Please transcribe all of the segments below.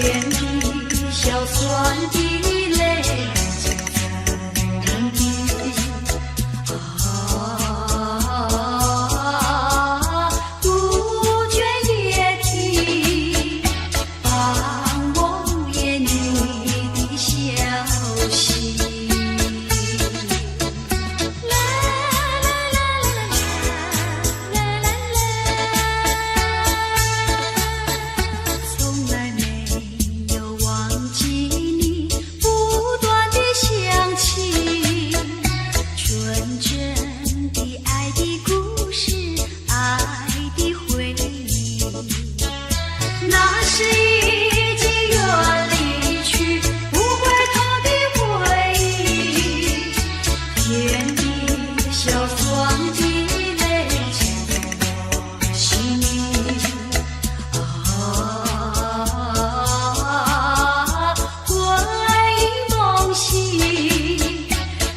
天地硝酸的泪将成滴杜鹃别啼，帮我无言你的消息。啦啦啦啦啦啦啦，从来没有忘记你不断的想起，纯真的爱的故事，爱的回忆，那是已经远离去不回头的回忆。天地硝酸的泪将我心里魂萦梦系，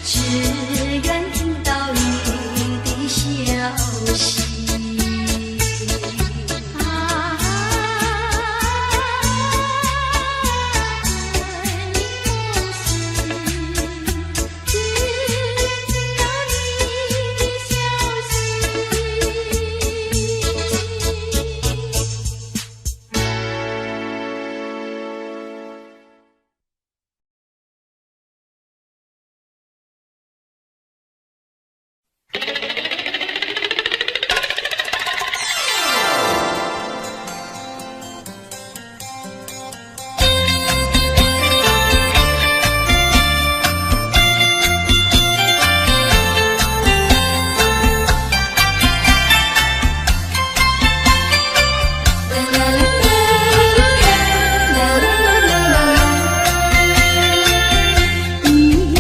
只愿听到你的消息。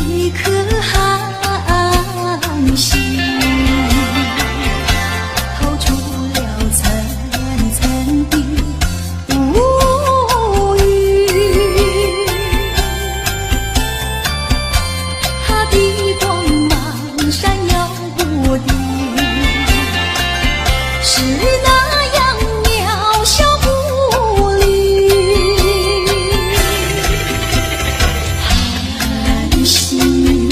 一颗寒心透出了层层的乌云，它的光芒闪耀不定，是那样渺小无力。寒心，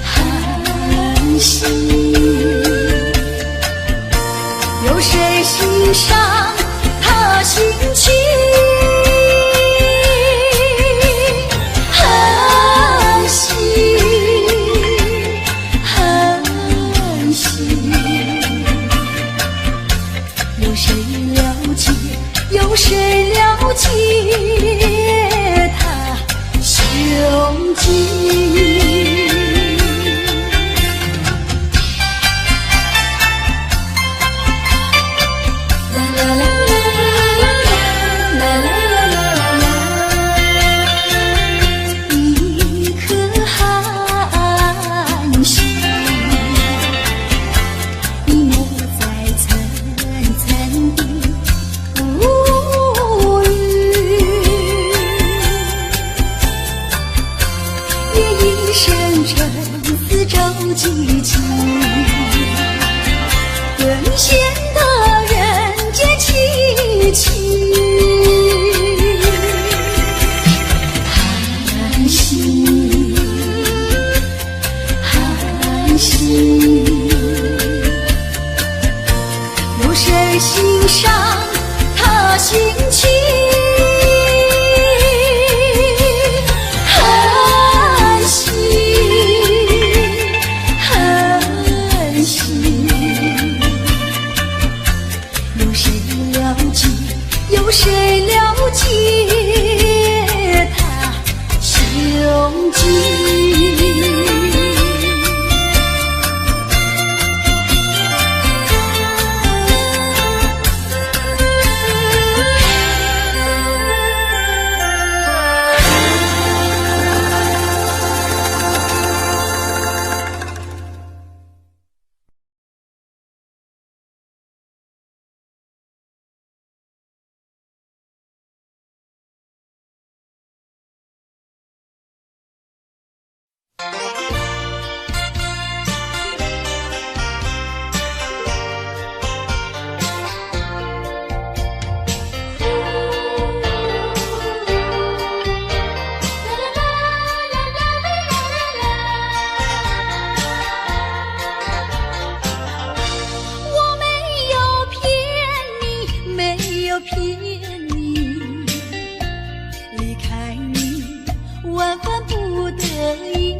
寒心，有谁欣赏他心情？寒心，寒心，有谁了解？有谁了解他胸襟？啦啦啦啦啦啦啦啦，一颗寒心隐没在层层的乌云，夜已深沉四周寂静，更显得人间凄凄。寒心，寒心，有谁欣赏他心情？寒心，寒心，有谁了解？有谁了解他胸襟？万分不得已。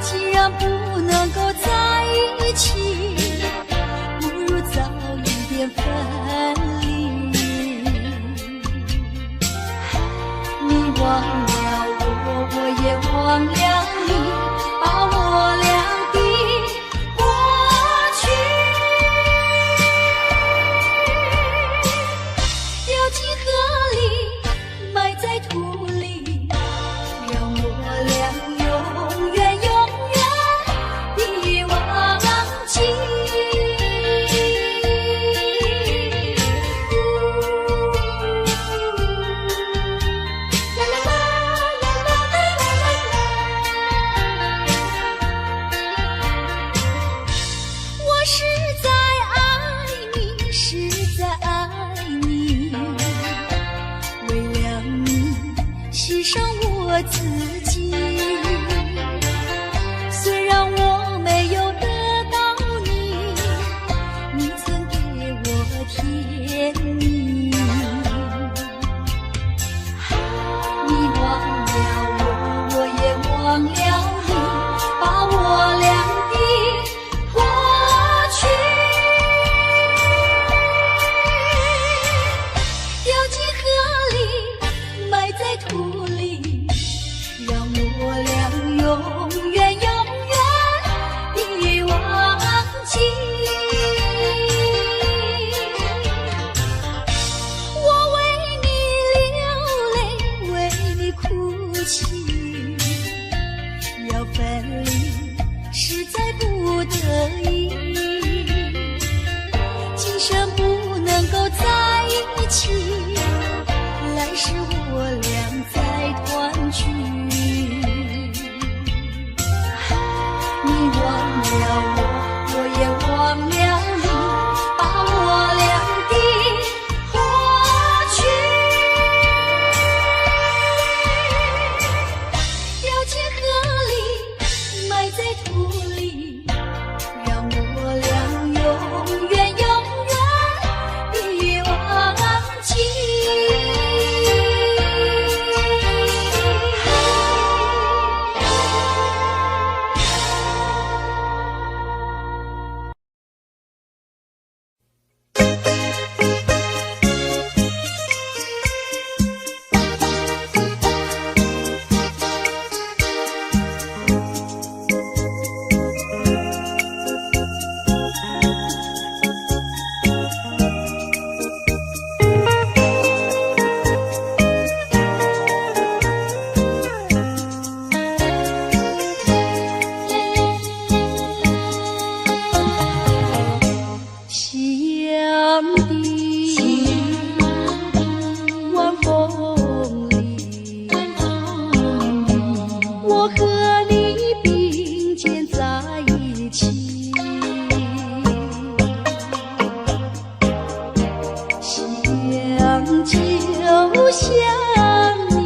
既然不能够在一起，不如早一点分离。你忘了我，我也忘了你，把我俩的过去掉进河里，埋在土里，让我俩永远永远的忘记。我实在爱你，实在爱你，为了你牺牲我自己。虽然我没有得到你，你曾给我甜蜜。你忘了我，我也忘了你，把我俩的过去掉进河里，埋在土里，让我俩永远永远的忘记。我为你流泪，为你哭泣，要分离实在不得已，今生不能够在一起，来世我俩再团聚。你忘了我，我也忘了你，把我俩的过去掉进河里，埋在土里，让我俩永远永远的忘记。想的晚风里，我和你并肩在一起。想就想你，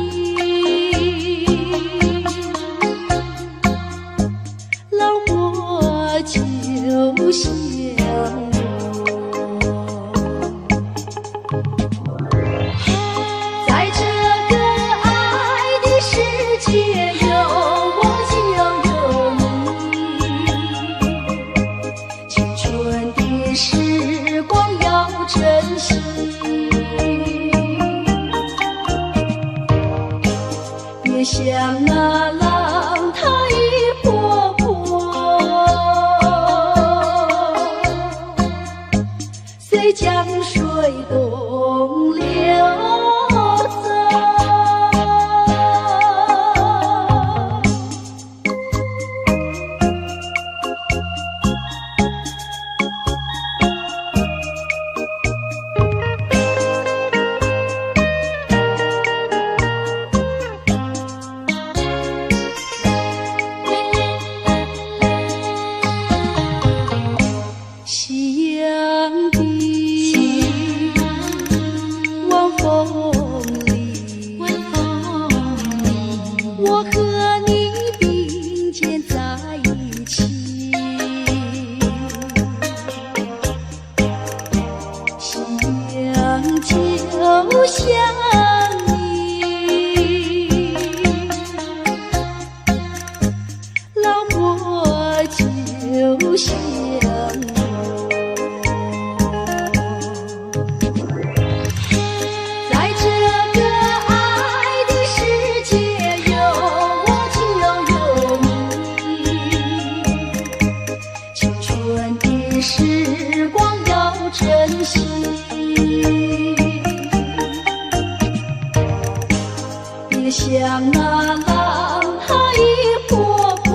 老我就想像那浪它一波波，随江水东流走。想就想你。像那浪它一波波，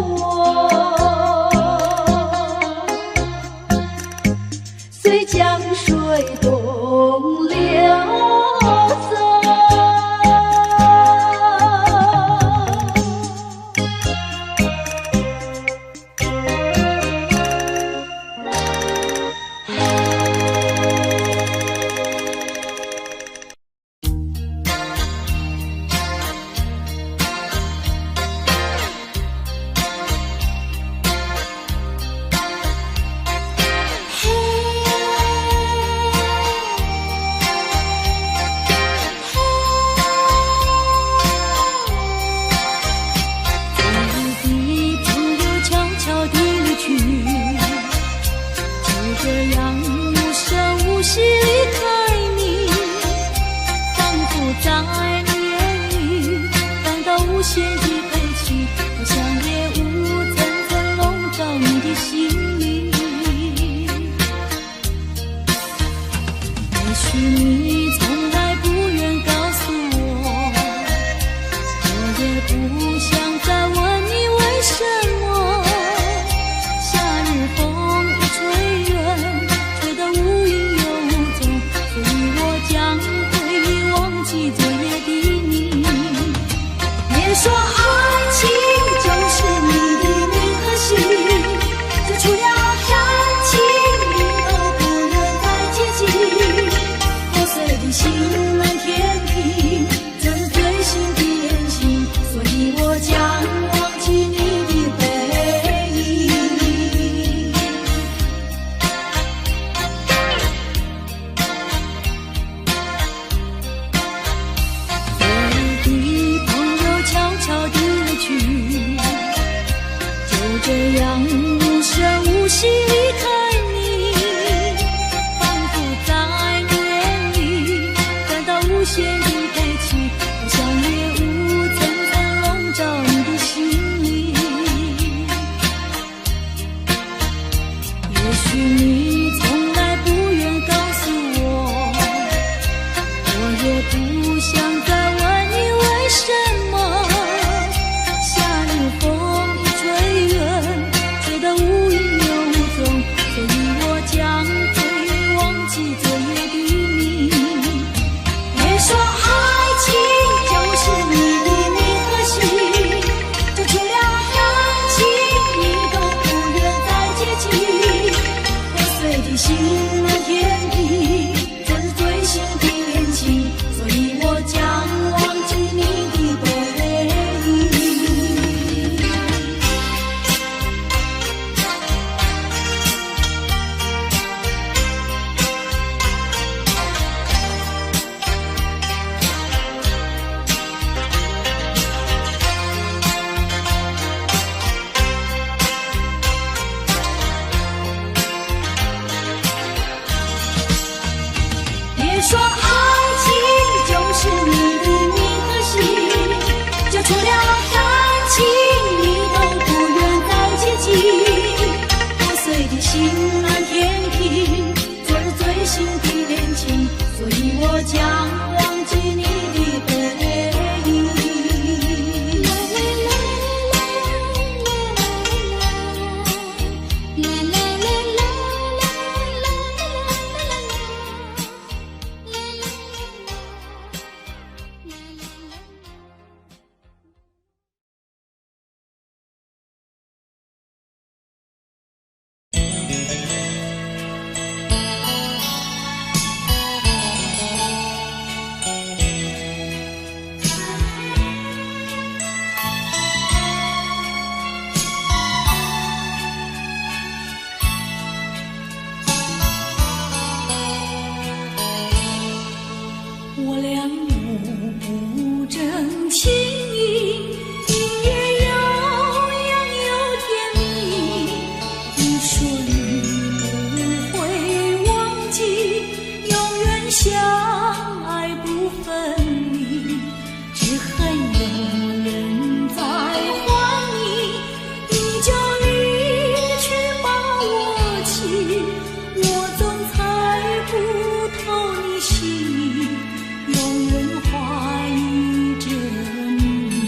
随江水东流走。永远怀疑着你。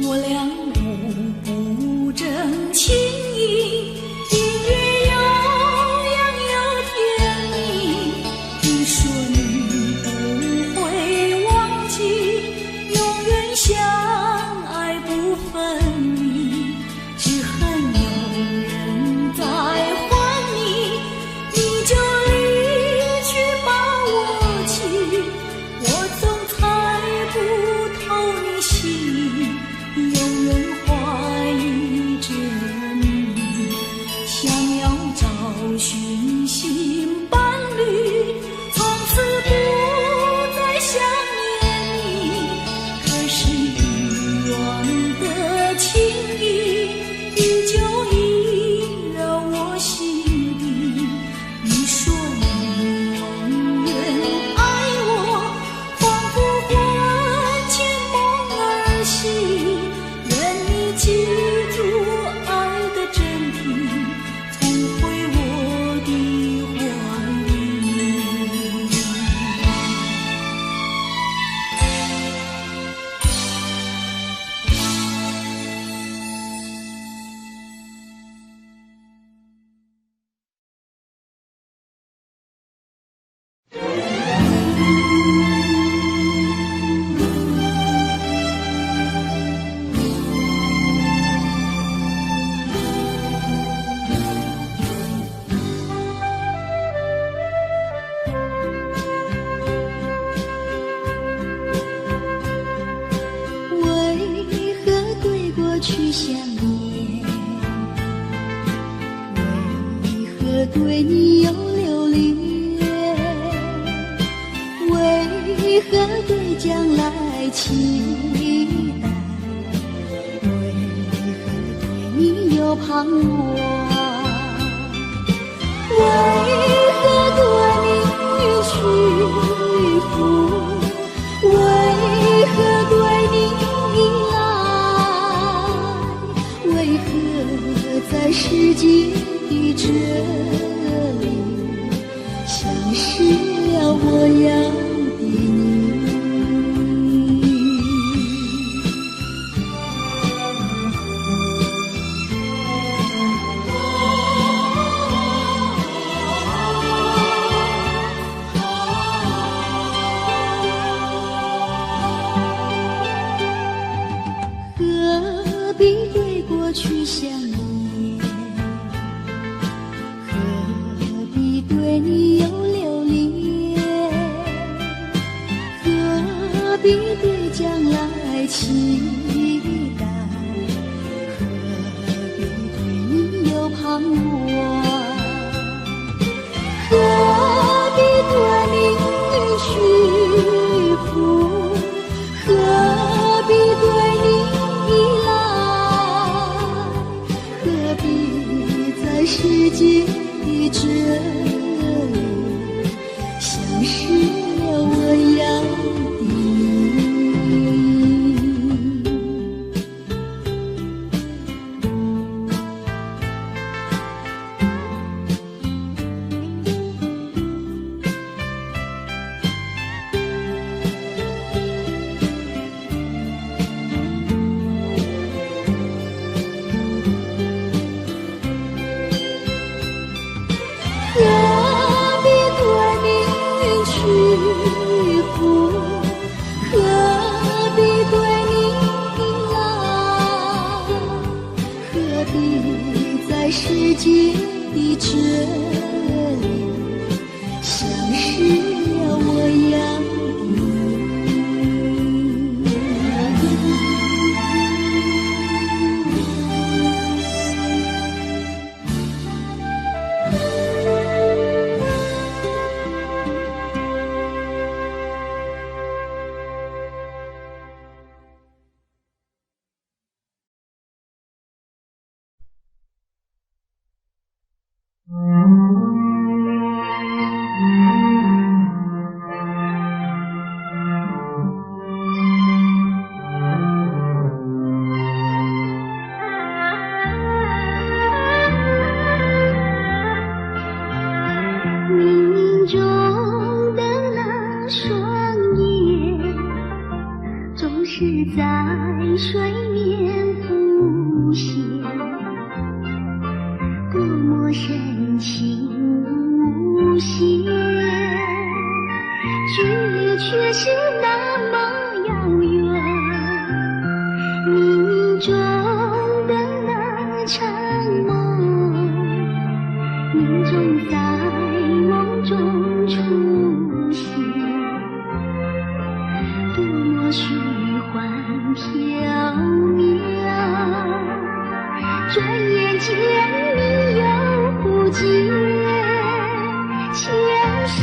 我俩不争情义，音乐悠扬又甜蜜。你说你不会忘记，永远相爱不分离，只恨有人在还你，你就离去把我弃。我总猜不透你心，永远怀疑着你，想要找寻新伴侣，从此不再想念你。可是遗忘的情谊，依旧萦绕我心底。你说你永远爱我，仿佛魂牵梦儿系。愿你记住爱的真谛，重回我的怀里。为何对过去想念？为何对你有留恋？为何对将来期待？为何对你有盼望？为何对命运屈服？为何对你依赖？为何在世界的这里，消失了我要的你？何必对过去想念？何必对你有留恋？何必对将来期待？何必对你有盼望？何必对命运屈服？何必对你依赖？何必在世界的这里，消失了我要的你？何必对命运屈服？何必对你依赖？何必在世界的这里，消失了我要的在水面浮现，多么深情无限，距离却是那么遥远。冥中的那场梦，命中在梦中出现，多么虚幻缥缈，转眼间你又不见，前世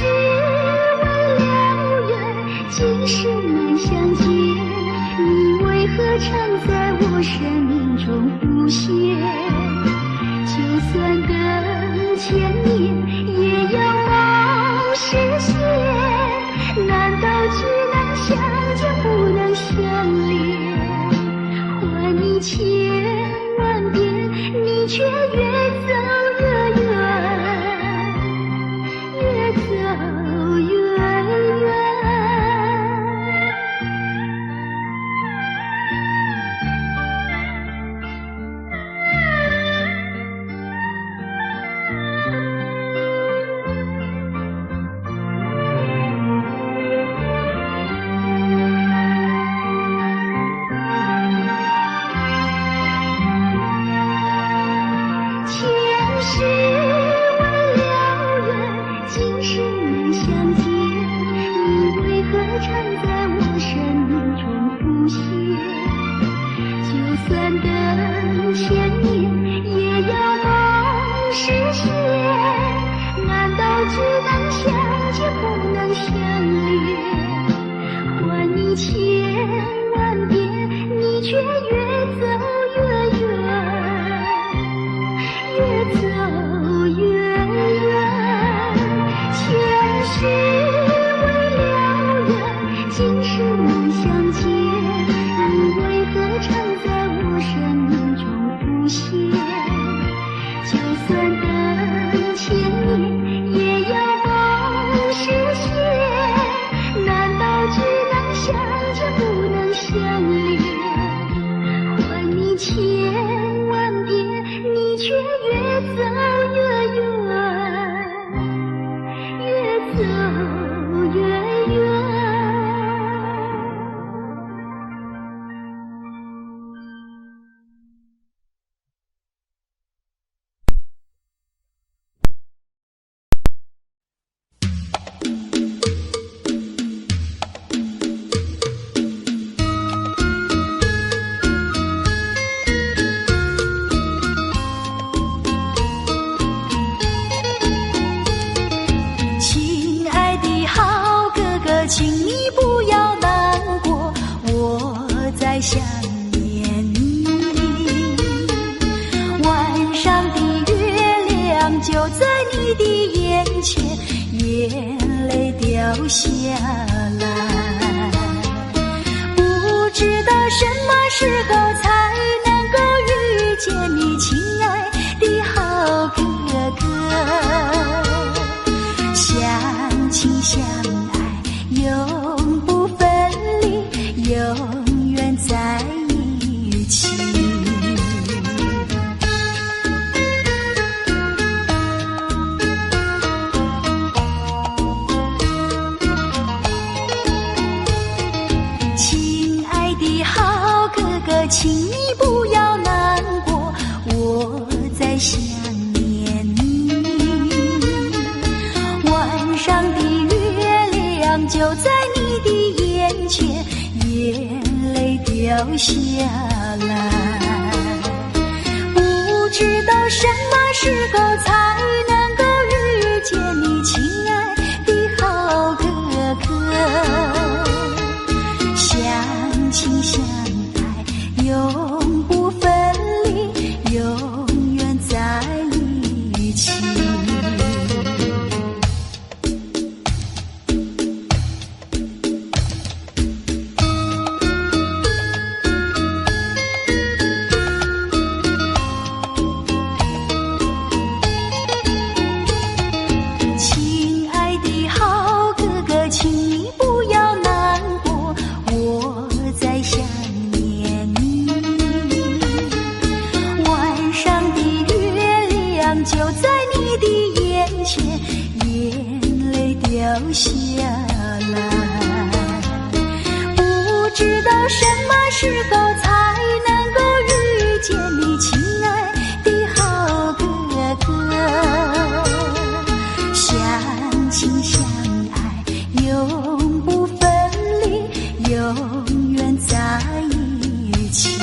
未了缘，今生难相见，你为何常在我生命中浮现？就算等千年，也要梦实现，难道只能相见不能相恋？还你千万遍，你却越走越远，越走越远。前世未了缘，今生难相见，你为何常在我生命中浮现？就算等千年，也要梦实现，难道只能相见不能相恋？还你千万遍，你却越走越远，越走越远。前世未了缘，今生难相见，你为何常在我生命中浮现？就算等千年，也要梦实现，难道只能相见不能相恋？还你千万遍，你却越走越远，越走越远。请你不要难过，我在想念你。晚上的月亮就在你的眼前，眼泪掉下来。不知道什么时候才能够遇见你，亲爱的好哥哥。相亲相爱永不分离，永远在一起。亲爱的好哥哥，请你不要难过，我在想念你。晚上的月亮就在你的眼前，眼泪掉下来。不知道什么时候才能够遇见你，亲爱的好哥哥。相亲相爱永不分离，永远在一起。时候才能够遇见你，亲爱的好哥哥。相亲相爱，永不分离，永远在一起。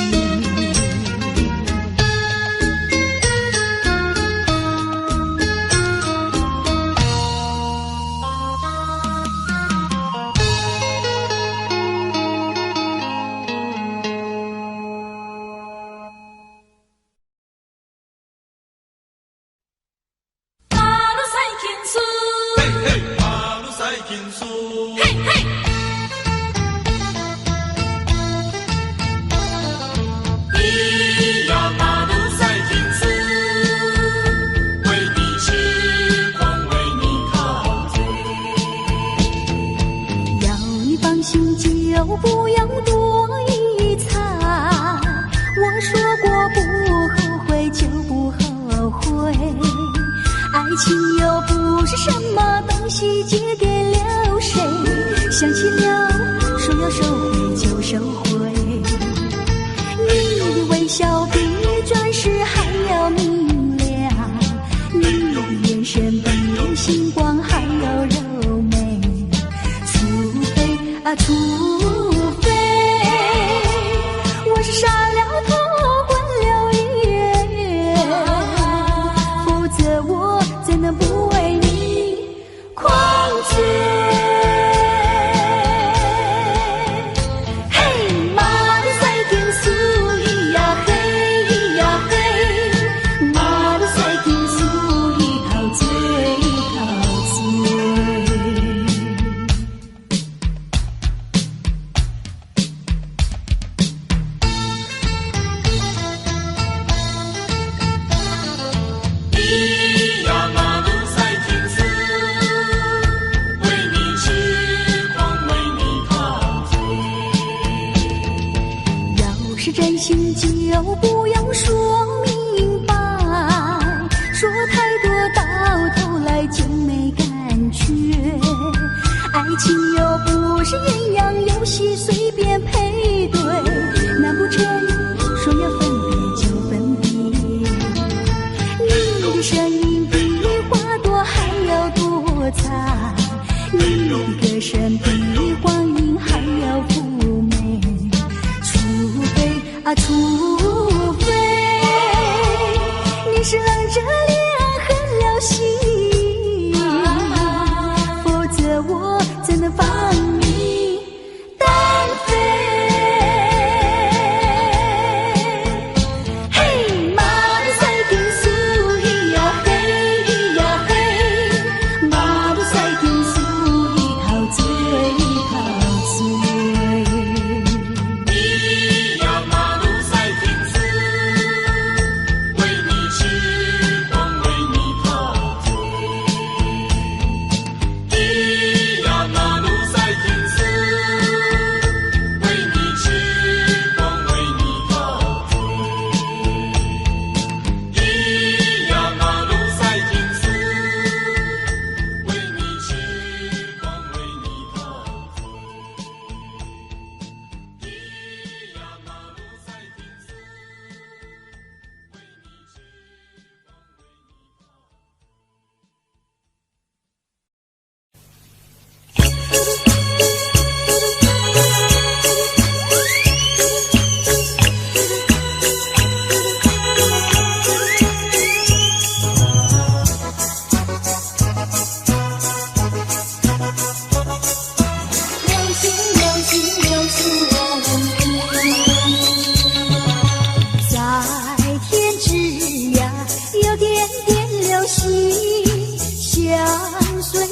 不要多一餐，我说过不后悔就不后悔。爱情又不是什么东西借给了谁，想起了说要收回就收回。你的微笑比钻石还要明亮，你的眼神比星光还要柔美。除非啊除非我是傻了头昏了眼，否则我怎能不为你狂追？嘿，马路赛天苏咿呀嘿咿呀嘿，马路赛天苏咿陶醉陶醉。真心就不要说明白，说太多到头来就没感觉。爱情又不是鸳鸯游戏随便配对，难不成说要分别就分别？你的声音比花朵还要多彩，你的歌声比黄莺还要妩媚。除非你是冷着脸狠了心，否则我怎能放你单飞？嘿，马路赛天苏咿呀嘿咿呀嘿，马路赛天苏咿陶醉陶醉。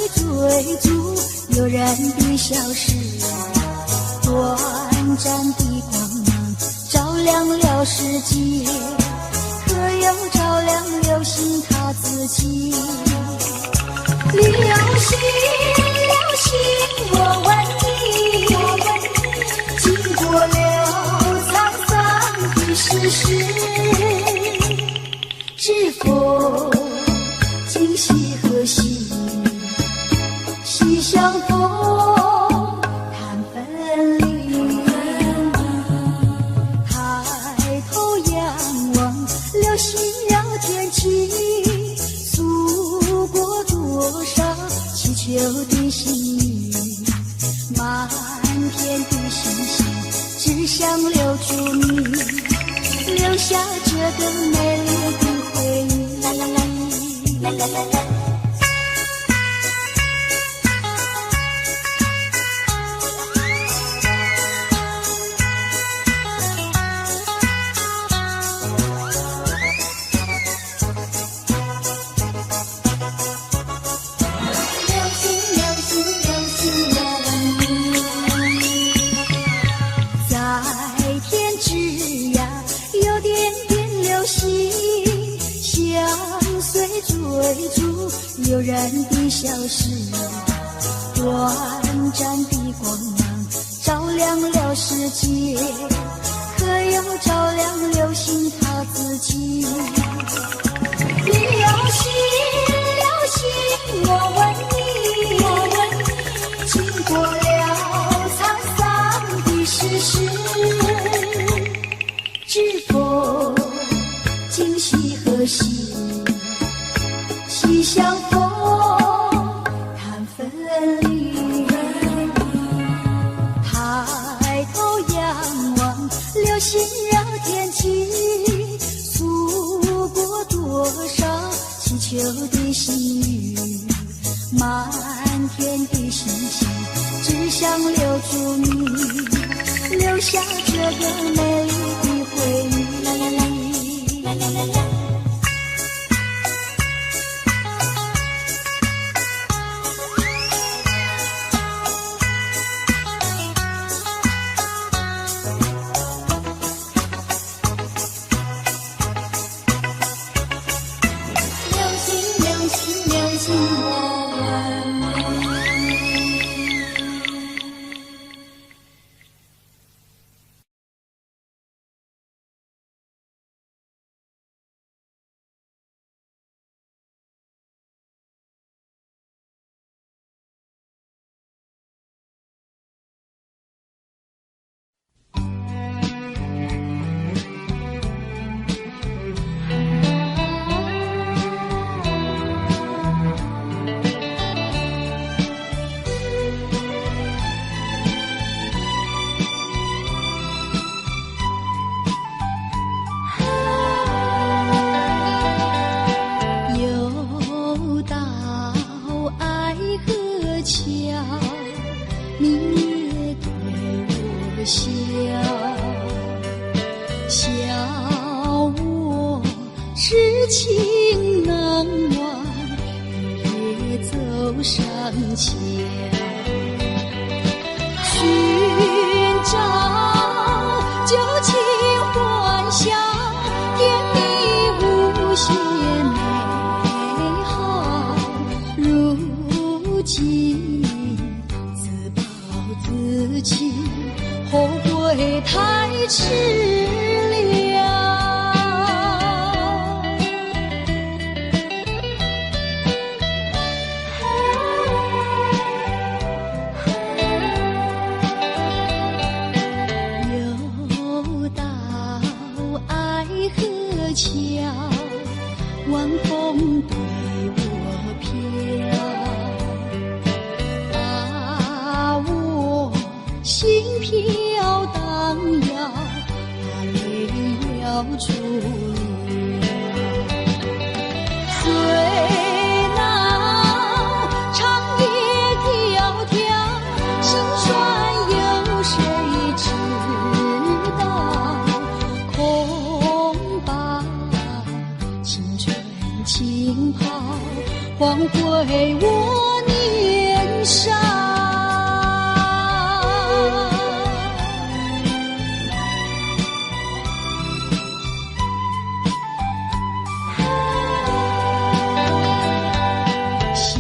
追逐诱人的消失，短暂的光芒照亮了世界，可又照亮了心他自己。流星，流星，我问你，经过了沧桑的世事，是否今夕何夕？西相逢，谈分离。下这个美丽的回忆。啦啦啦啦啦啦啦。追逐悠然的消失，短暂的光芒照亮了世界，可又照亮流星它自己。流星，流星，我问你，经过了沧桑的世事，知否今夕何夕？西相逢，谈分离。抬头仰望，流星绕天际，诉过多少祈求的心语。满天的星星，只想留住你，留下这个美丽的回忆。啦啦啦啦啦啦啦。还归我年少。相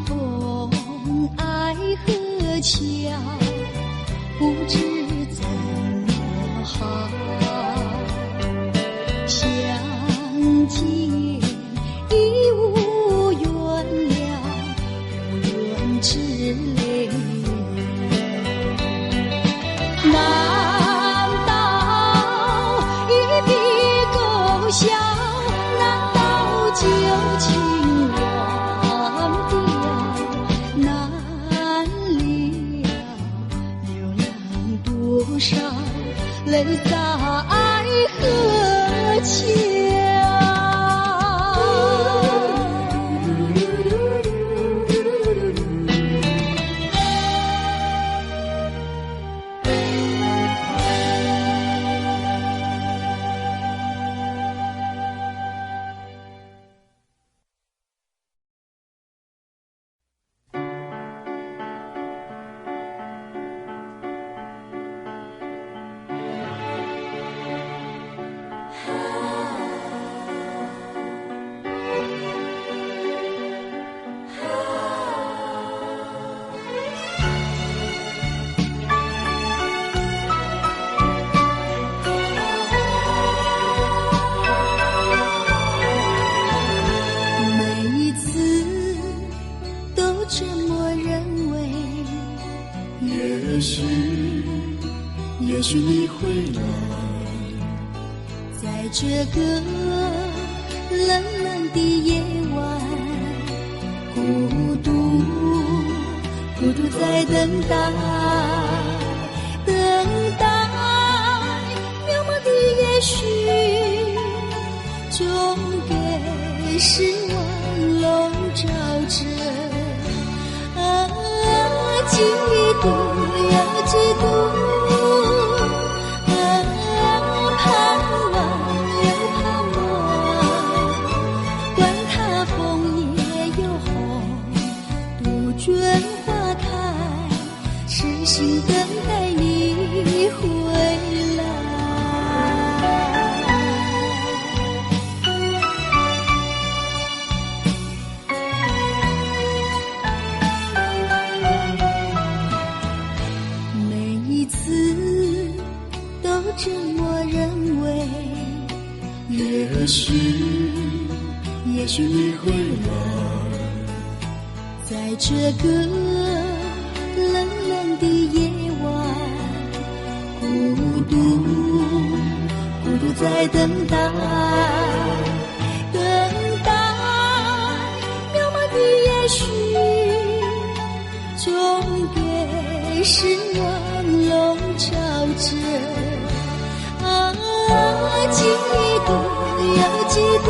逢爱河桥，不知怎么好。相见已无缘了，无缘之泪。难道一笔勾销？难道旧情忘掉？难了，流浪多少泪在。河桥。也许你会来，在这个冷冷的夜晚，孤独在等待，渺茫的也许，总给失望笼罩着。嫉妒又嫉妒。春花开，痴心等待你回来。每一次都这么认为，也许你会来。在这个冷冷的夜晚，孤独在等待，渺茫的也许，总给失望笼罩着。嫉妒又嫉妒。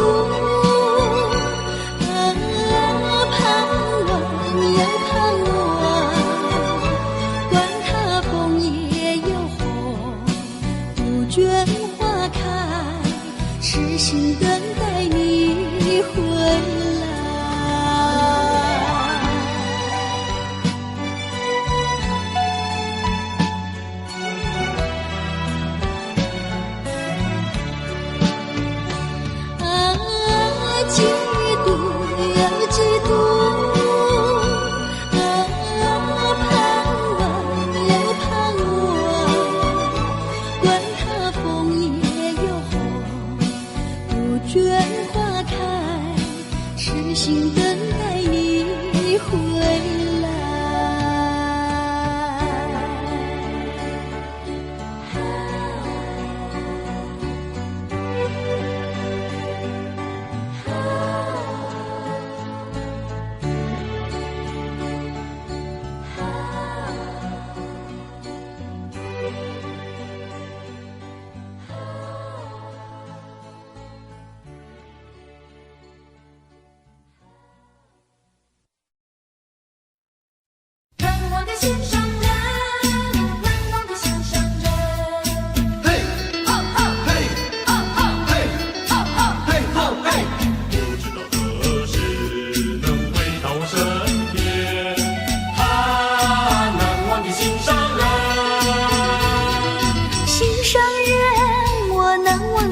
卷花开，痴心等待你回来。嫉妒又嫉妒。卷花开，痴心等待你回来。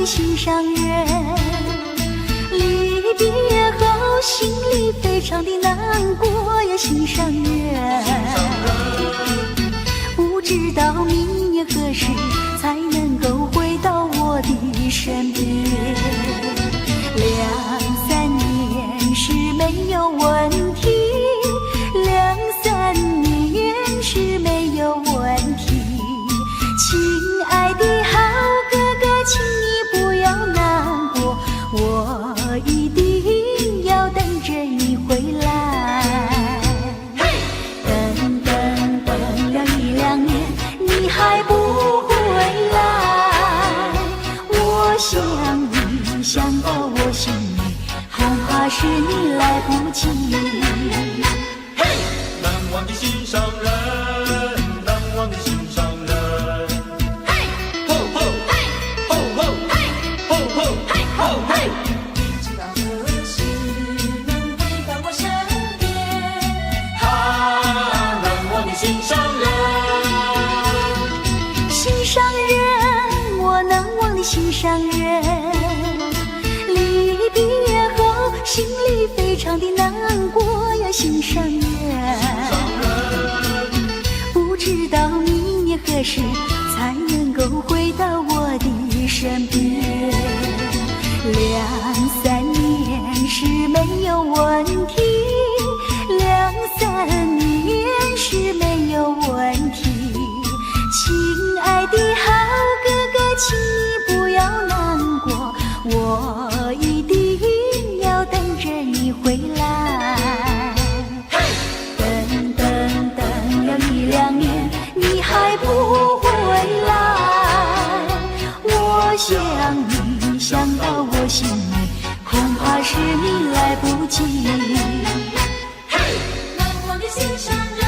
心上人，离别后心里非常的难过呀，心上人，不知道明年何时才能够回到我的身边。2-3年是没有问题，2-3年是没有问题。亲爱的好哥哥，请你不要难过，我一定要等着你回来。等了1-2年，你还不回想你，想到我心里，恐怕是你来不及。嘿，难忘的心上人，难忘的心上人。嘿，吼吼，嘿，吼吼，嘿，吼吼，嘿，吼嘿。你知道何时能回到我身边？啊，难忘的心上人。心上人，我难忘的心上人。离别后，心里非常的难过呀，心上人。不知道明年何时才能够回到我的身边。2-3年是没有问题，2-3年是没有问题。亲爱的好哥哥，请你不要难过，我一定要等着你回来。等等等了1-2年，你还不回来，我想你，想到我心里，恐怕是你来不及。难忘的心上人，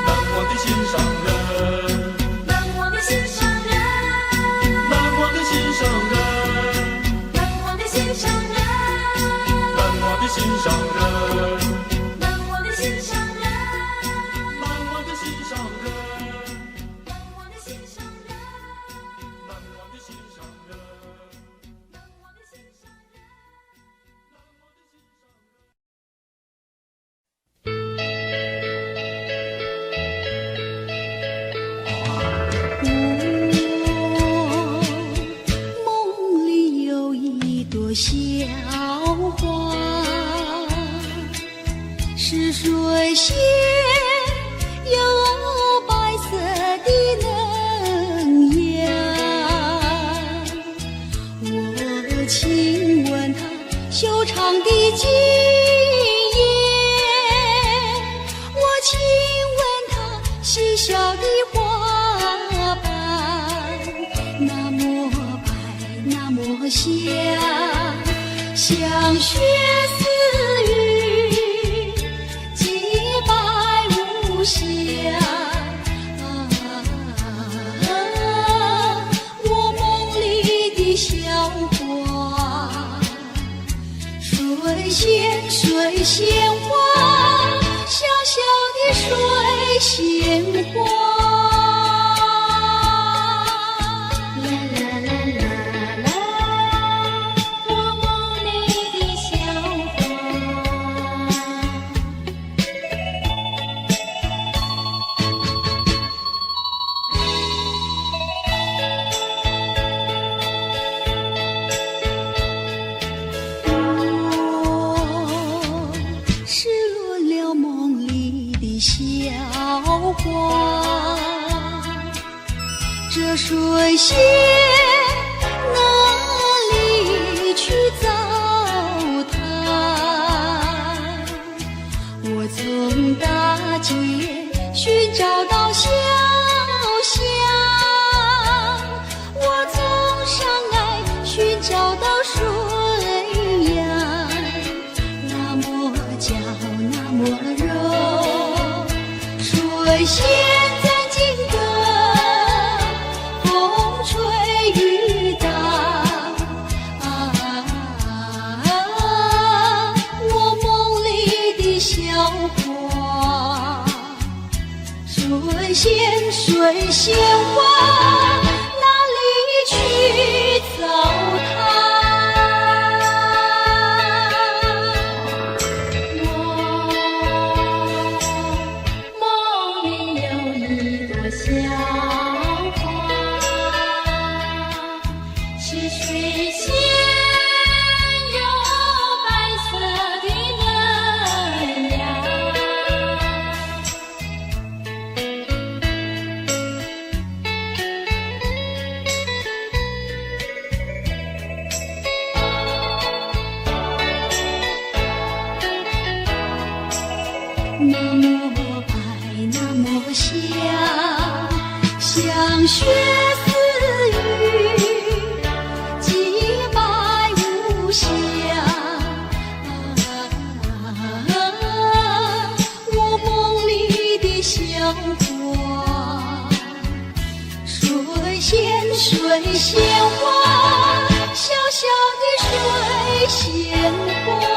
难忘的心上人，难忘的心上人，难忘的心上人，难忘的心上人，难忘的心上人，难忘的心上人，难忘的心上人，难忘的心上人，难忘的心上人，难忘的心上人。梦里有一朵小花，是水仙，有白色的嫩芽。我亲吻它修长的茎叶，我亲吻它细小的花瓣，那么白，那么香，像雪似玉，洁白无瑕。我梦里的小花，水仙，水仙花，小小的水仙花。失落了梦里的小花，这水仙哪里去糟蹋？我从大街寻找到小巷，我从山隘寻找到水呀，那么娇，那么柔，水仙在金阁，风吹雨打。我梦里的小花，水仙，水仙花，哪里去糟蹋？梦里有一朵小花，是水仙，有白色的嫩芽。那么白，那么香，像雪似玉，水仙花，小小的水仙花。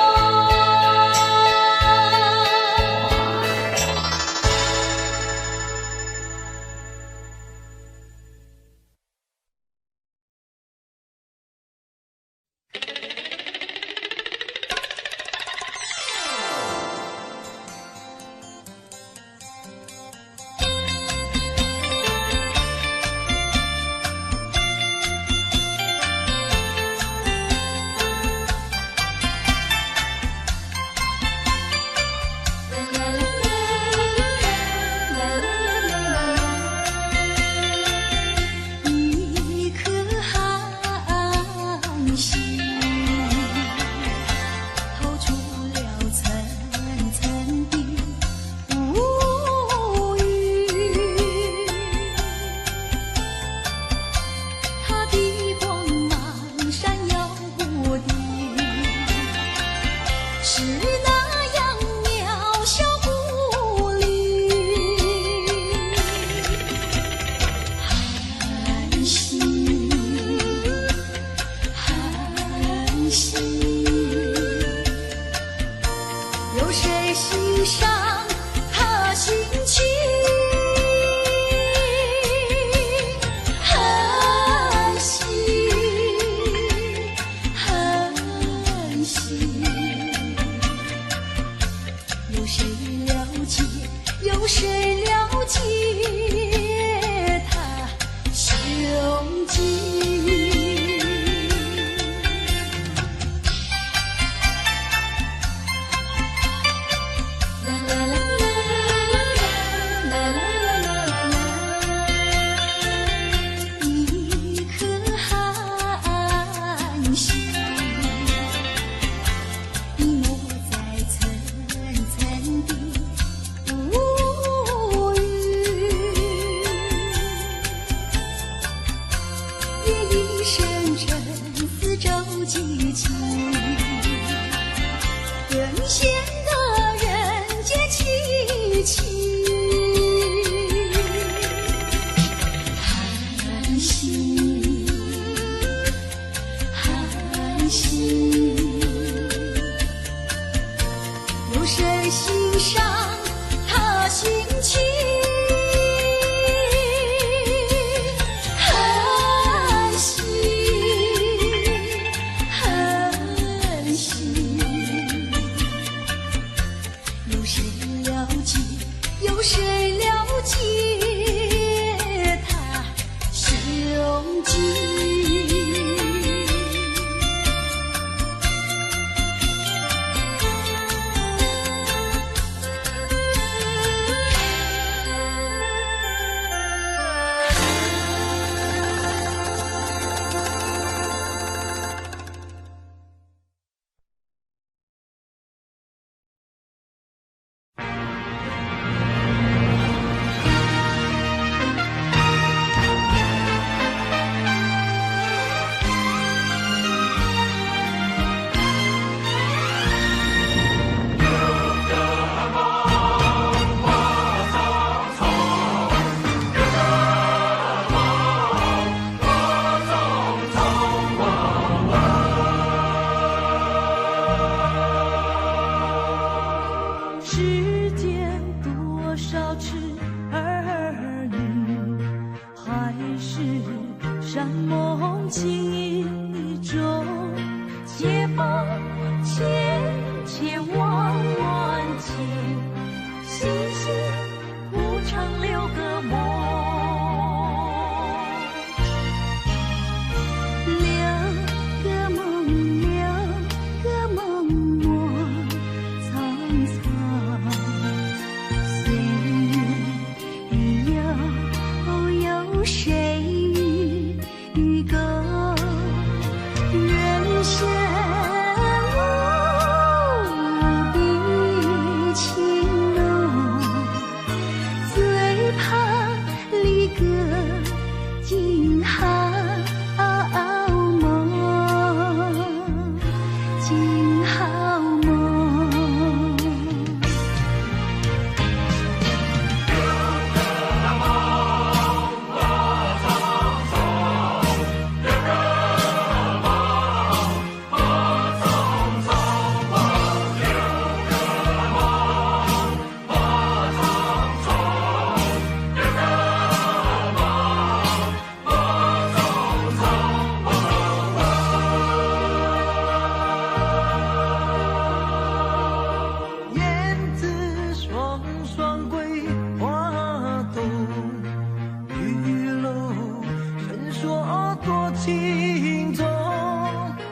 心中。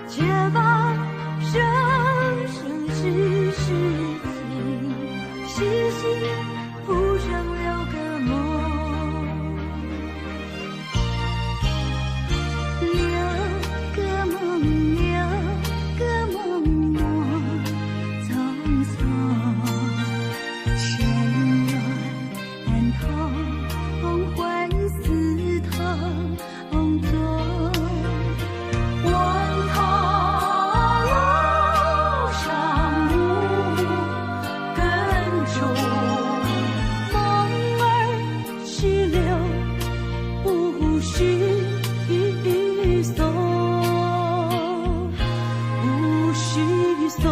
且把生生世世情，细细谱成六个梦，六个梦，六个梦梦，匆匆，深怨痛，欢思痛踪。望他路上无根种，梦儿石榴不须松，不须松。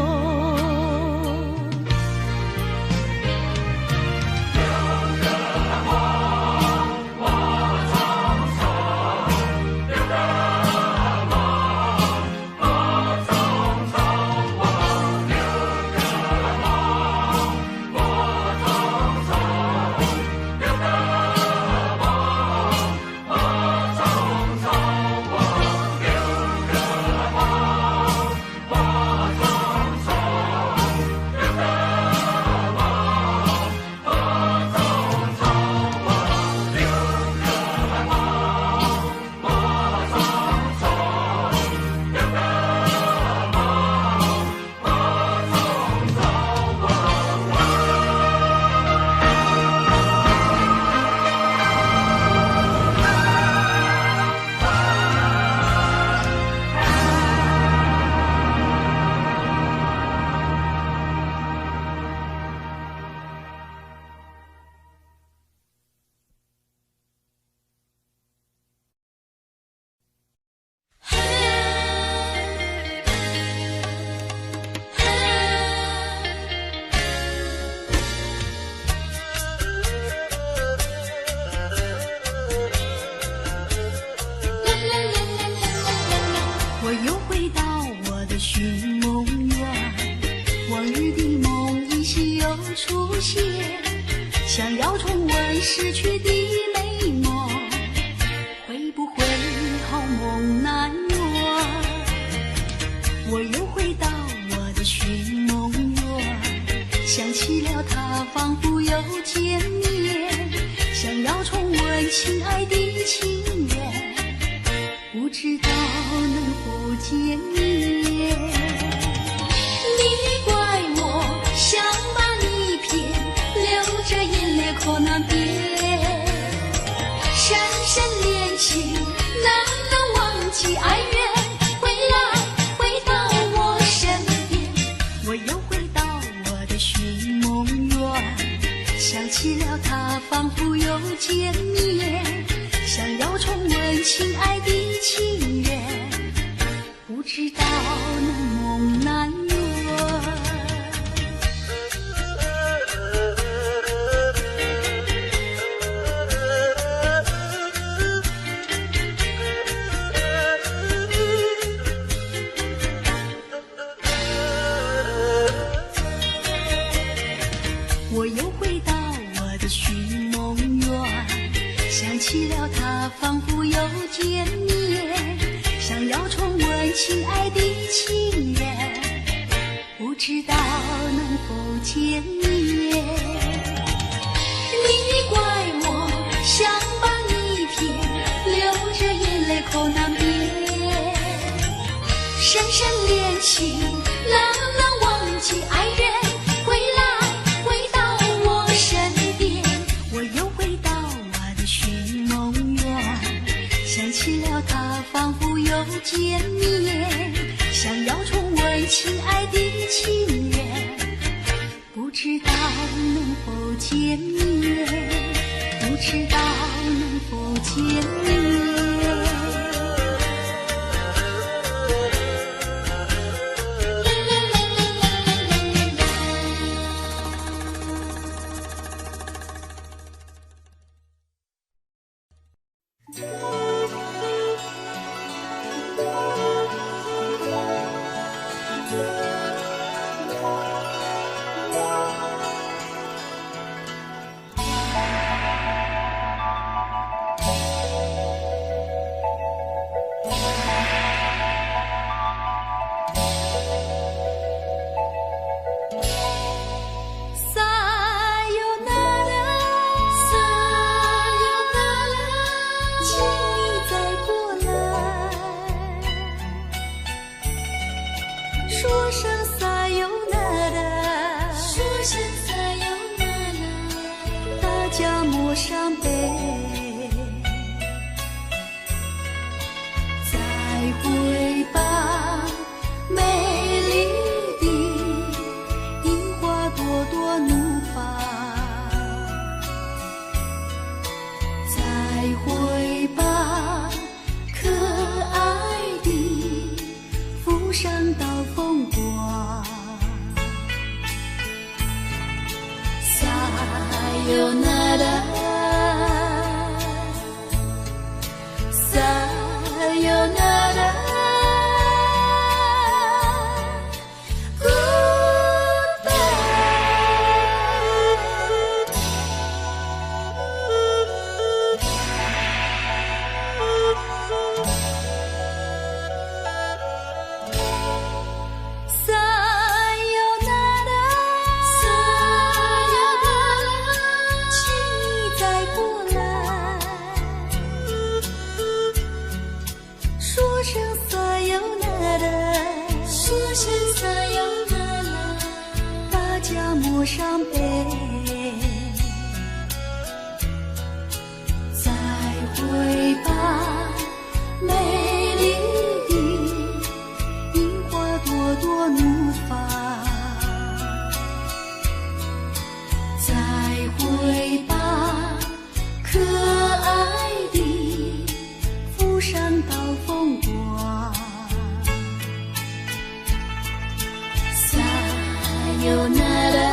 我又回到我的寻梦园，往日的梦依稀又出现，想要重温逝去的美梦，会不会好梦难圆？我又回到我的寻梦园，想起了他仿佛又见面，想要重温亲爱的情缘，不知道能否见面。你怪我想把你骗，流着眼泪可难辨。深深恋情难能忘记爱缘，回到我身边。我又回到我的寻梦园，想起了他仿佛又见面，想要重温亲爱的情缘，不知道能梦难圆。我又回到我的寻梦园，想起了他仿佛又见面，想要重温亲爱的情缘，不知道能否见面。你怪我想把你骗，流着眼泪口难辨。深深恋情难能忘记爱缘，回到我身边。我又回到我的寻梦园，想起了他仿佛又见面，想要重温亲爱的情缘，不知道能否见面，不知道能否见面。光。撒由那拉，撒由那拉。陌上悲，再会吧，美丽的樱花朵朵怒放，再会吧，可爱的扶上刀风光。撒由那拉。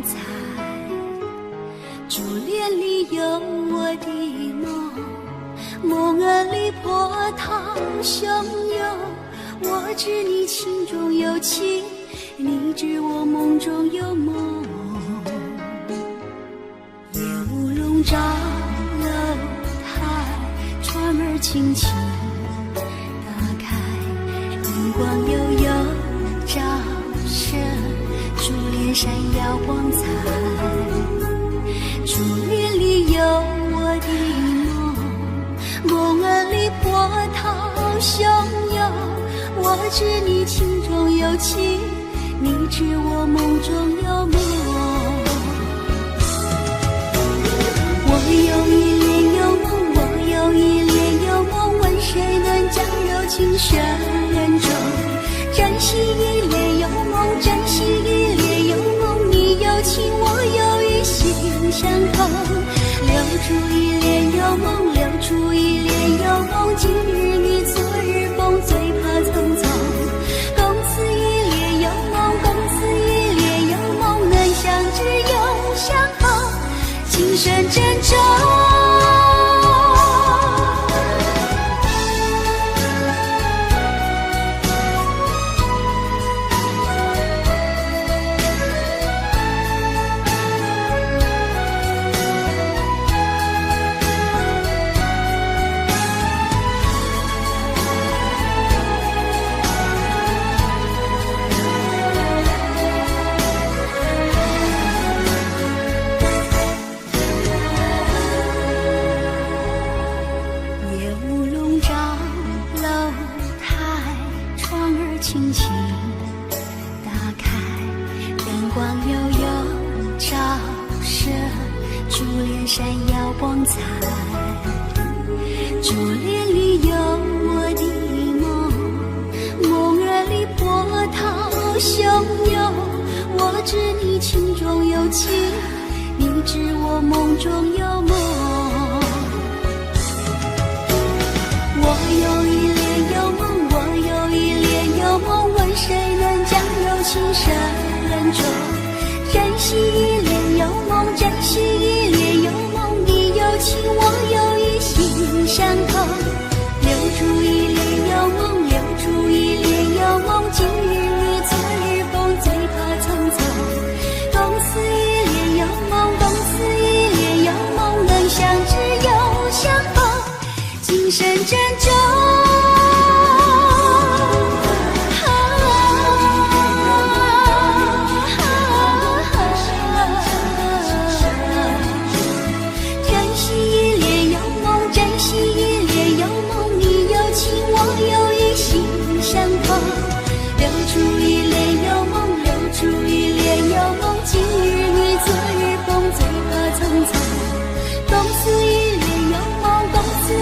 彩。珠帘里有我的梦，梦儿里波涛汹涌。我知你情中有情，你知我梦中有梦。夜雾笼罩楼台，窗儿轻轻打开，灯光悠悠照射，珠帘闪耀光彩。珠帘里有我的梦，梦儿里波涛汹涌。我知你情中有情，你知我梦中有梦。我有一帘幽梦，我有一帘幽梦，问谁能将柔情深人中？珍惜一帘幽梦，珍惜一帘幽梦，你有情我有意，心相通。留住一帘幽梦，留住一帘幽梦，今日你昨日风，最怕匆匆。共此一帘幽梦，共此一帘幽梦，能相知永相逢，情深珍重。轻轻打开，灯光悠悠照射，珠帘闪耀光彩。珠帘里有我的梦，梦儿里波涛汹涌。我知你情中有情，你知我梦中有梦。我有一帘幽梦，我有一帘幽梦，问谁能将柔情深人中？珍惜一帘幽梦，珍惜一帘幽梦，你有情我有意，心相通。留住一帘幽梦，留住一帘幽梦，今日你昨日风，最怕匆匆。共此一帘幽梦，共此一帘幽梦，能相知又相逢，情深珍重。留住一帘幽梦，留住一帘幽梦，今日你昨日风，最怕匆匆。共此一帘幽梦，共此一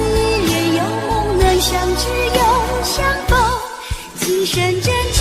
帘幽梦，能相知又相逢，情深珍重。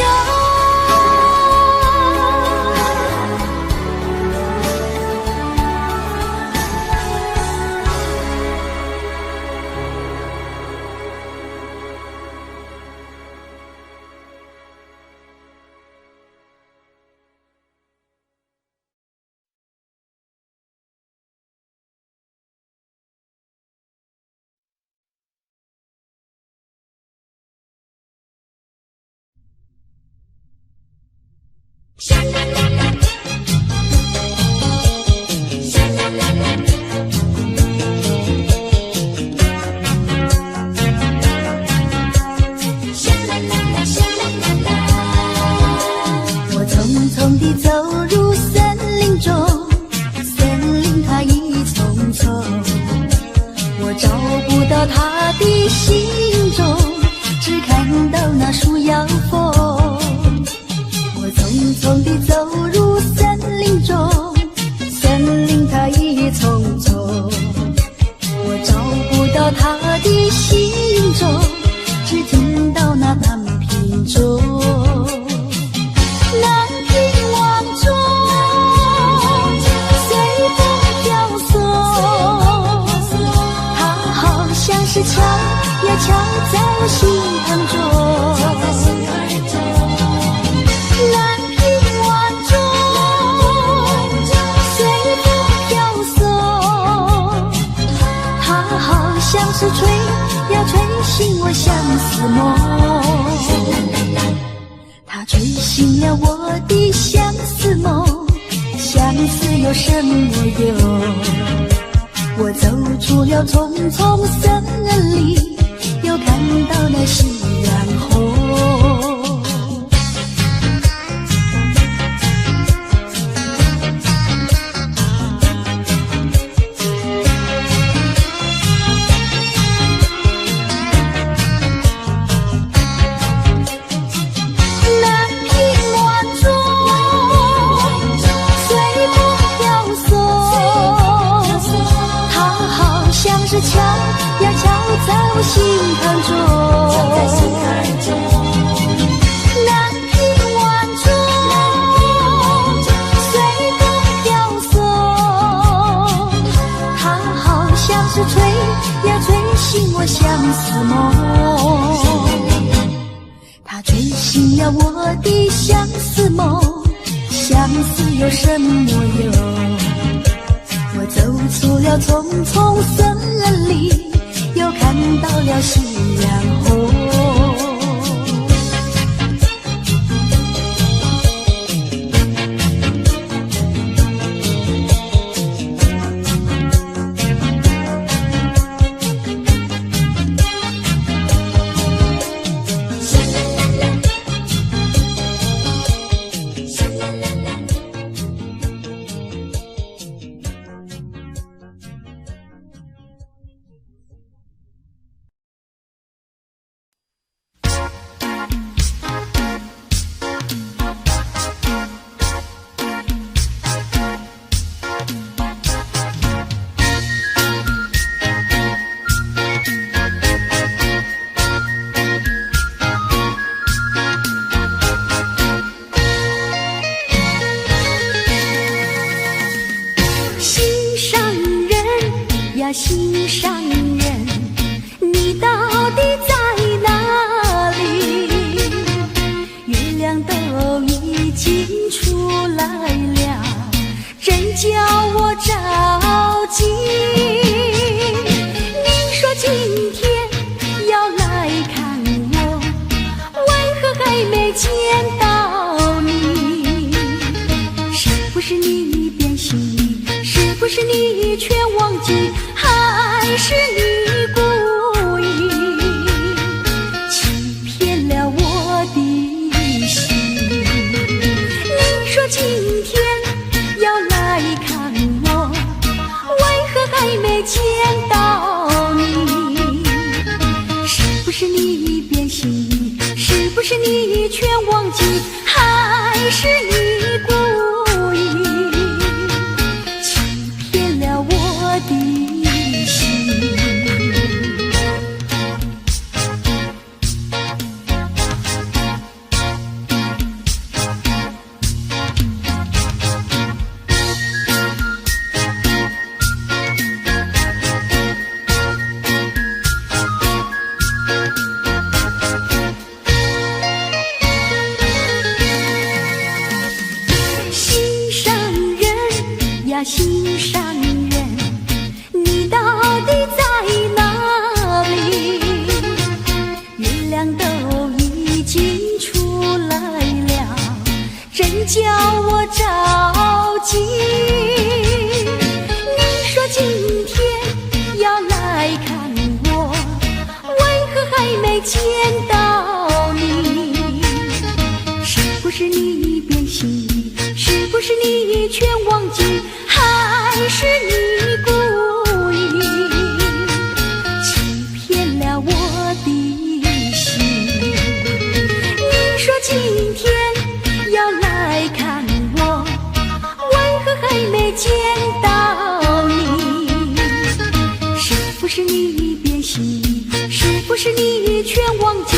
我匆匆地走入森林中，森林它一丛丛，我找不到它的行踪，只看到那树摇风。我匆匆地走入森林中，森林它一丛丛，我找不到它的行踪，只听到那南屏钟。南屏望中，随风飘送，它好像是敲呀敲在我心坎中。南屏望中，思有什么用？我走出了丛丛森林，又看到了夕阳红。是敲呀敲在我心坎中，南屏晚钟随风飘送，它好像是吹呀吹醒我相思梦，它吹醒了我的相思梦，相思有什么用？我走出了丛丛森林，又看到了夕阳红。心上人，你到底在哪里？月亮都已经出来了，真叫我着急。你说今天要来看我，为何还没见到你？是不是你变心意？是不是你全忘记？还是你故意欺骗了我的心？你说今天要来看我，为何还没见到你？是不是你变心意？是不是你全忘记？还是你故意欺骗了我的心？心上人呀，心上人，你到底在哪里？月亮都已经出来了，真叫我着急。你说今天要来看我，为何还没见到你？是不是你变心意？是不是你全忘记？还是你故意欺骗了我的心？你说今天要来看我，为何还没见到你？是不是你变心意？是不是你全忘记？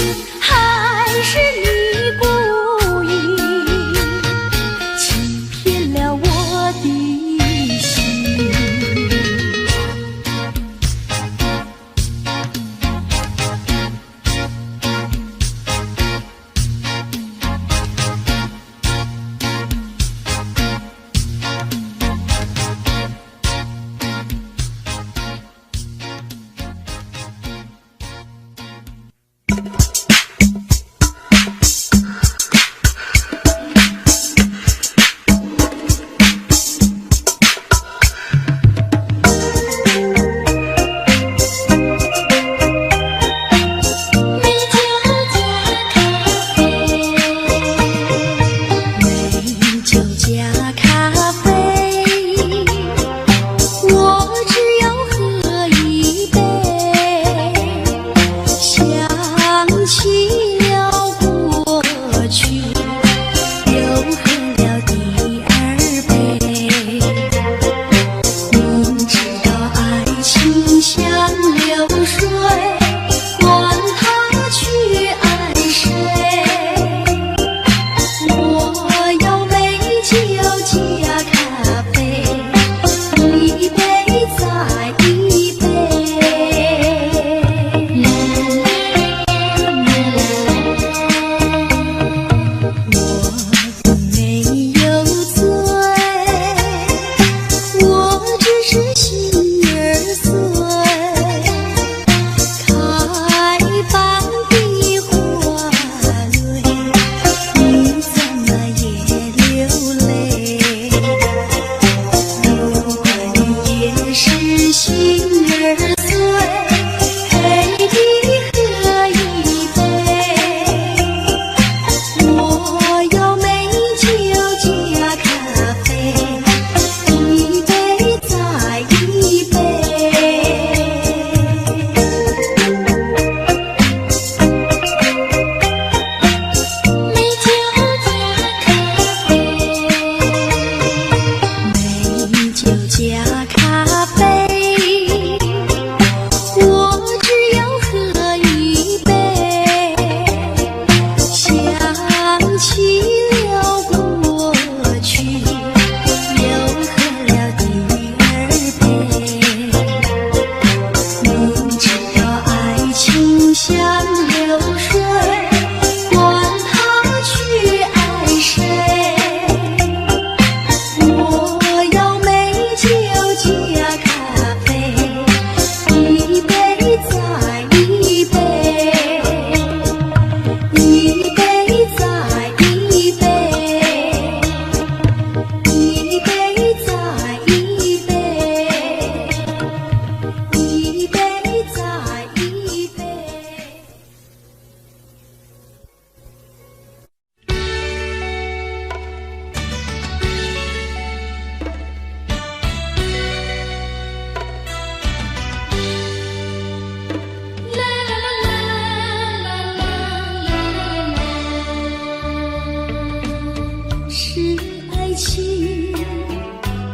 情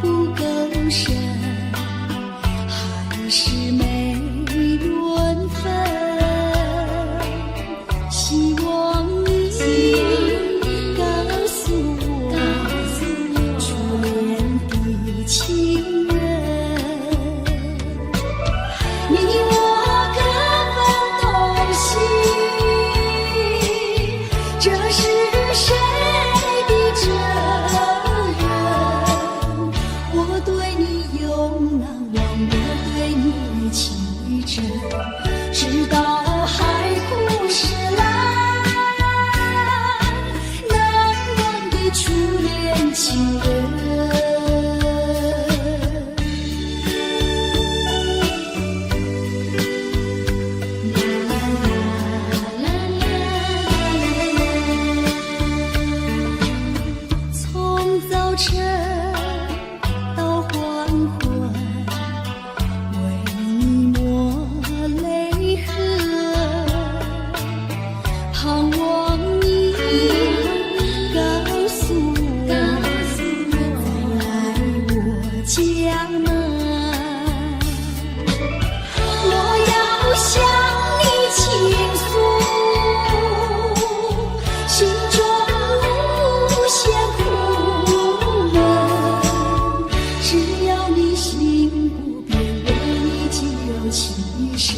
不够深，还是没缘分。希望你告诉我，初恋的情人，你我各分东西，这是谁的责任？我对你永难忘，我对你情真，直到海枯石烂，难忘的初恋情人。从早晨到黄昏，为你抹泪痕，盼望你告诉我，再来我家门。我要向你倾诉心中无限苦闷，只要你心不变，为你记留情深，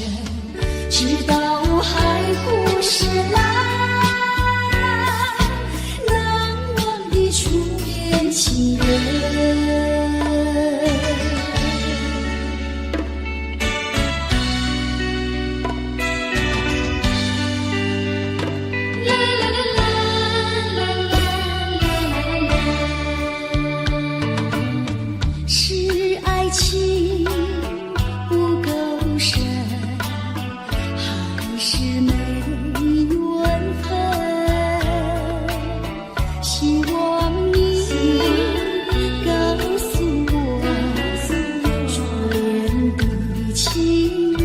直到海枯石烂，难忘的初恋情人。是爱情不够深，还是没缘分？希望你告诉我，初恋的情人，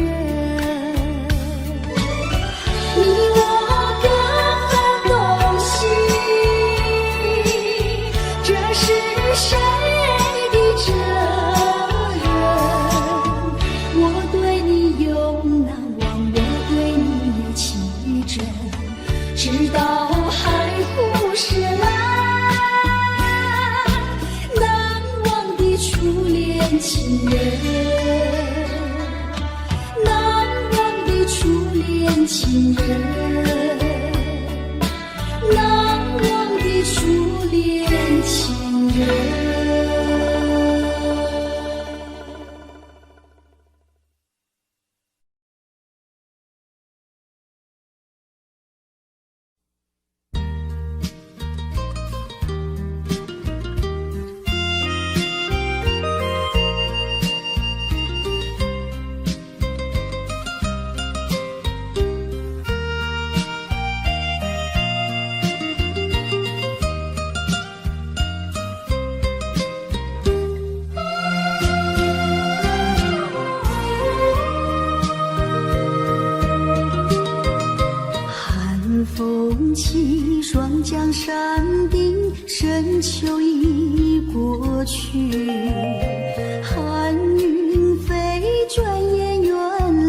你我各分东西，这是谁的责任？我对你永难忘，我对你情真，直到海枯石烂，难忘的初恋情人，难忘的初恋情人，难忘的初恋情人。风起，霜降山顶，深秋已过去。寒云飞，转眼远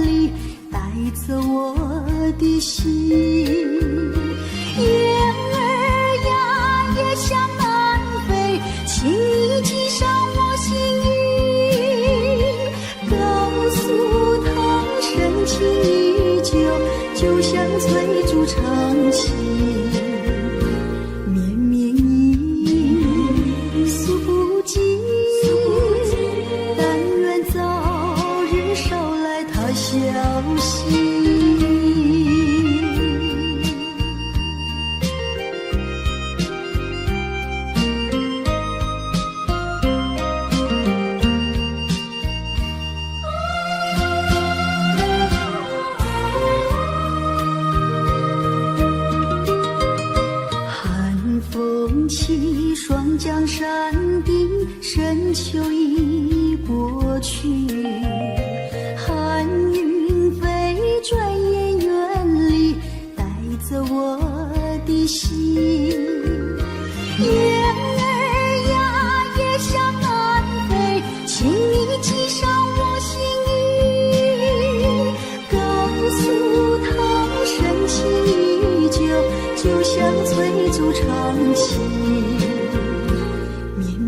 离，带走我的心。雁儿呀，也向南飞，请你系上我心语，告诉他深情依旧，就像翠竹长青。绵绵一诉不尽，但愿早日捎来他消息。起，霜降山顶，深秋已过去。寒云飞，转眼远离，带走我的心。雁儿呀，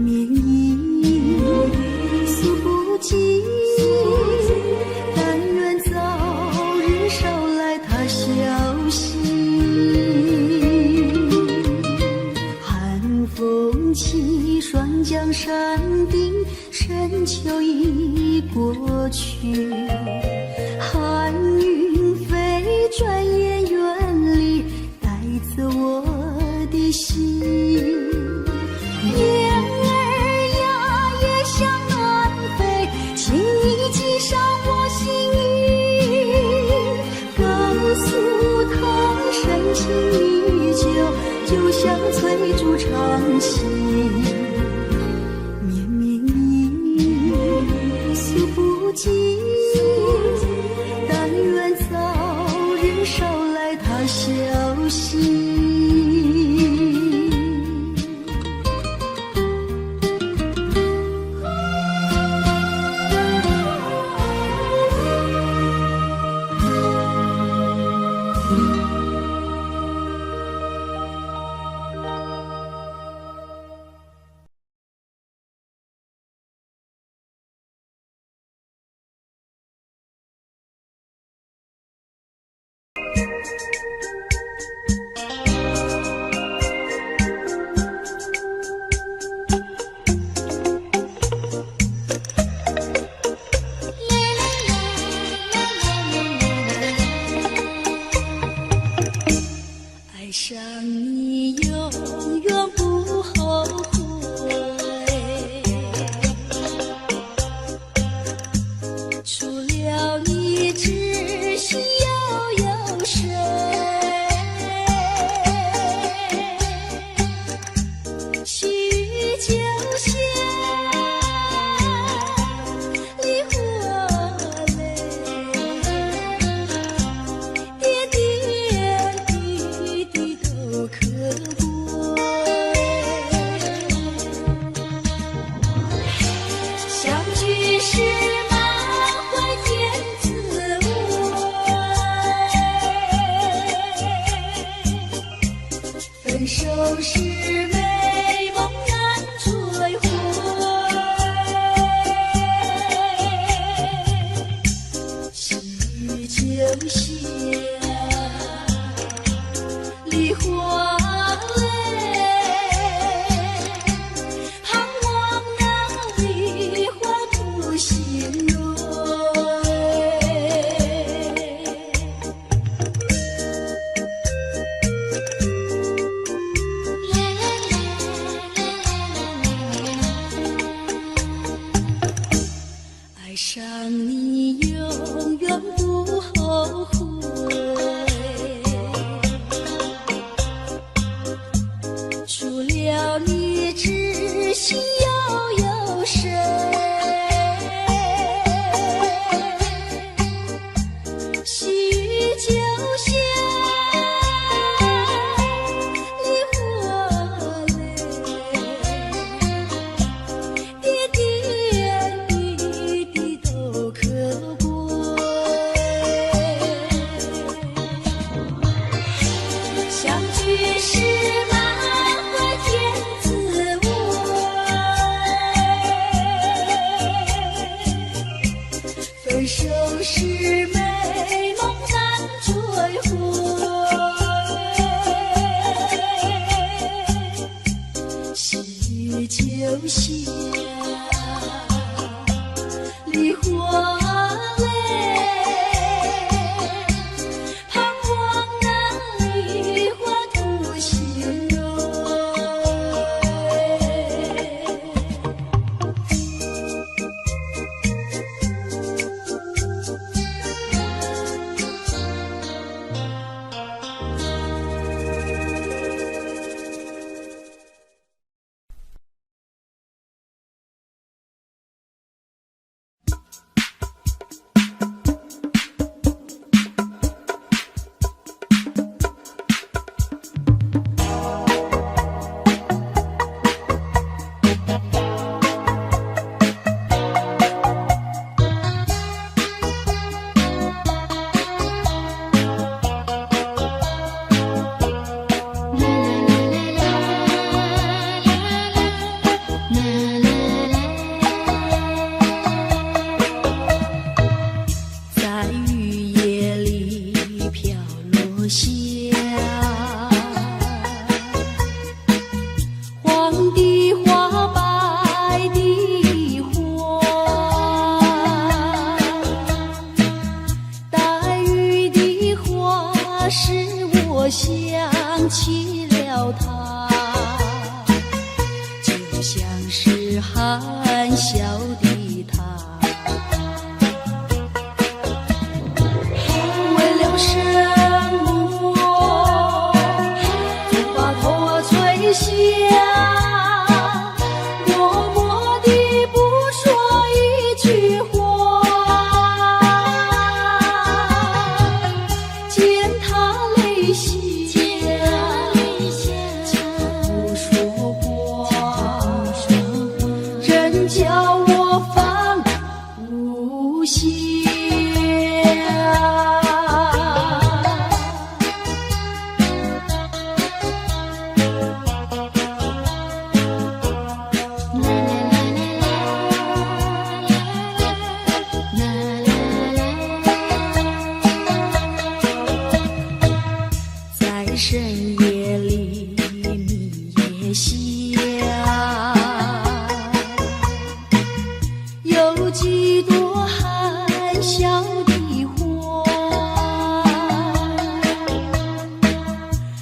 绵已诉不尽，但愿早日捎来他消息。寒风起，霜降山顶，深秋已过去，寒云飞，转眼远离，带走我的心。燕儿呀，也向南飞，请你系上我心衣，告诉他深情依旧，就像翠竹长青。绵绵已诉不尽，但愿早日捎来他消息。爱上你永远不后悔，除了你知心又有谁？细雨就像梨花泪，点点滴滴都可贵。相聚时满怀甜滋味，分手时美梦难追回。细雨就像梨花泪，盼望那梨花吐心蕊。爱上你永远不后悔，除了你知心又有谁？细雨就像梨花泪，点点滴滴都可贵。相聚时满怀甜滋味，分手时美梦难追回。细雨就像梨花泪，盼望那梨花吐心蕊。起了他，就像是含笑的他。为了什么总把头垂下，默默地不说一句话，见他泪下不说话，真叫我放不下。在深夜里你也想，有几朵含笑的花，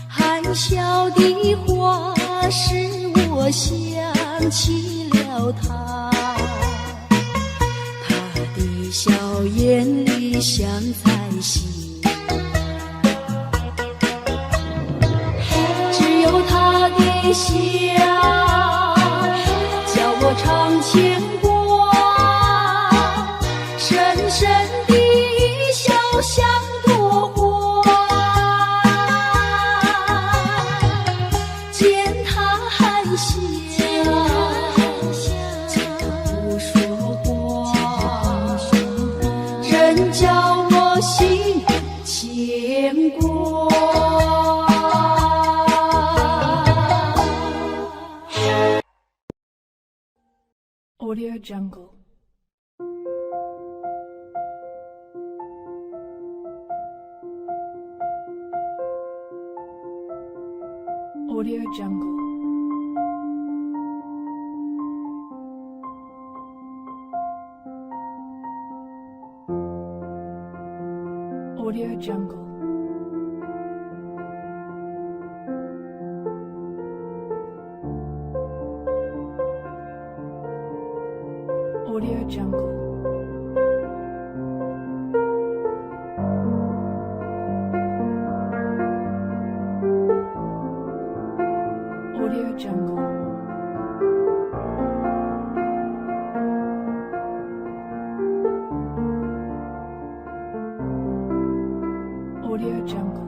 含笑的花使我想起了他，他的笑眼里像彩星，只有他的笑叫我常牵挂，深深的笑像朵花，见他含笑不说话，真叫我心牵挂。Audio Jungle. Audio Jungle. Audio Jungle. Audio Jungle. Audio Jungle. Audio Jungle.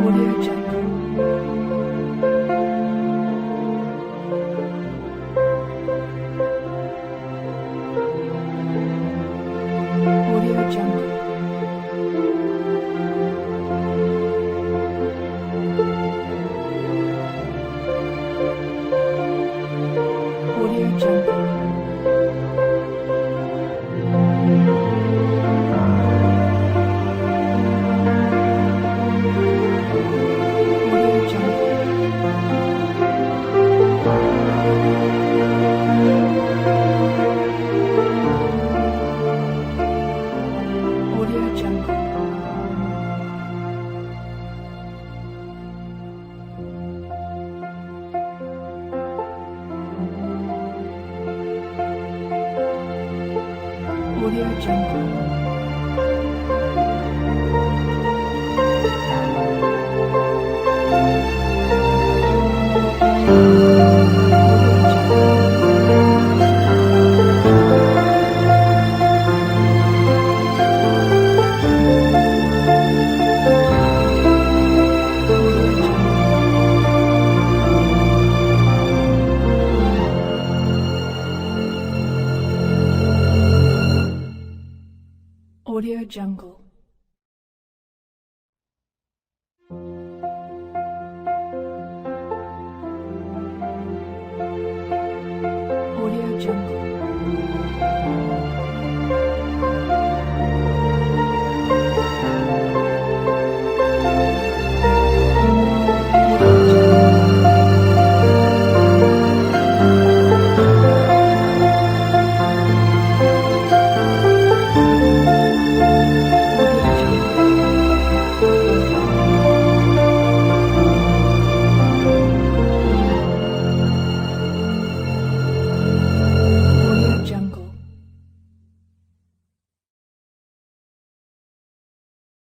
Audio Jungle. Audio Jungle. Audio Jungle. Audio Jungle. Audio Jungle. Audio Jungle. Audio Jungle. Audio Jungle.